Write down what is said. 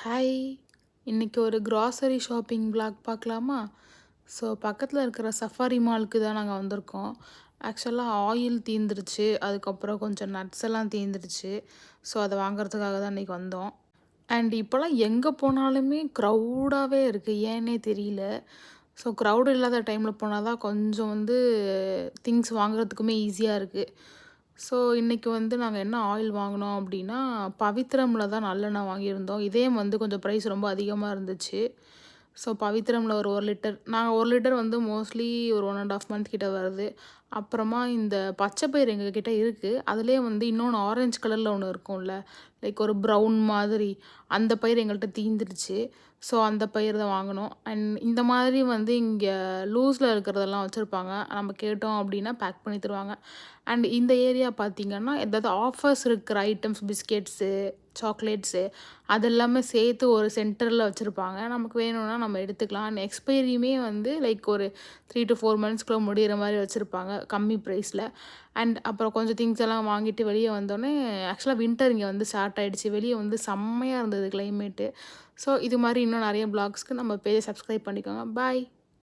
Hi! இன்னைக்கு ஒரு grocery shopping vlog பார்க்கலாமா? ஸோ பக்கத்தில இருக்கிற சஃபாரி மாலுக்கு தான் நாங்க வந்திருக்கோம். ஆக்சுவலா ஆயில் தீர்ந்துருச்சு. அதுக்கப்புறம் கொஞ்சம் நட்ஸ் எல்லாம் தீர்ந்துருச்சு. ஸோ அத வாங்குறதுக்காக தான் இன்னைக்கு வந்தோம். அண்ட் இப்போலாம் எங்க போனாலுமே க்ரவுடாவே இருக்கு. ஏன்னே தெரியல. ஸோ க்ரவுட் இல்லாத டைம்ல போனா தான் கொஞ்சம் திங்ஸ் வாங்குறதுக்குமே ஈஸியா இருக்கு. ஸோ இன்னைக்கு நாங்க என்ன ஆயில் வாங்குனோம் அப்டின்னா, பவித்ரம்ல தான் நல்லெண்ணெய் வாங்கியிருந்தோம். இதே கொஞ்சம் பிரைஸ் ரொம்ப அதிகமா இருந்துச்சு. ஸோ பவித்ரம்ல ஒரு 1 லிட்டர் நாங்க 1 லிட்டர் மோஸ்ட்லி ஒரு 1 1/2 மந்த் கிட்ட வருது. அப்புறமா இந்த பச்சை பயிறு எங்ககிட்ட இருக்கு. அதிலயே இன்னொன்னு ஆரஞ்சு கலர்ல ஒண்ணு இருக்கும்ல. லைக் ஒரு ப்ரவுன் மாதிரி. அந்த பயிறு எங்கள்ட்ட தீந்துருச்சு. ஸோ அந்த பயிறு தான் வாங்குனோம். அண்ட் இந்த மாதிரி இங்க லூஸ்ல இருக்கிறதெல்லாம் வச்சிருப்பாங்க. நம்ம கேட்டோம் அப்டின்னா பேக் பண்ணி தருவாங்க. அண்ட் இந்த ஏரியா பார்த்தீங்கன்னா, ஏதாவது ஆஃபர்ஸ் இருக்கிற ஐட்டம்ஸ் பிஸ்கெட்ஸு, சாக்லேட்ஸு அதெல்லாமே சேர்த்து ஒரு சென்டர்ல வச்சிருப்பாங்க. நமக்கு வேணும்னா நம்ம எடுத்துக்கலாம். அண்ட் எக்ஸ்பைரியுமே லைக் ஒரு 3 to 4 மந்த்ஸ்க்குள்ள முடியிற மாரி வச்சிருப்பாங்க. கம்மி பிரைஸ்ல. அண்ட் அப்புறம் கொஞ்சம் திங்ஸ் எல்லாம் வாங்கிட்டு வெளிய வந்தோனே, ஆக்சுவலா வின்டர் இங்க ஸ்டார்ட் ஆயிடுச்சு. வெளிய செம்மையா இருந்தது கிளைமேட்டு. ஸோ இது மாரி இன்னும் நெறைய வ்ளாக்ஸ்க்கு நம்ம பேஜ சப்ஸ்கிரைப் பண்ணிக்கோங்க. பாய்.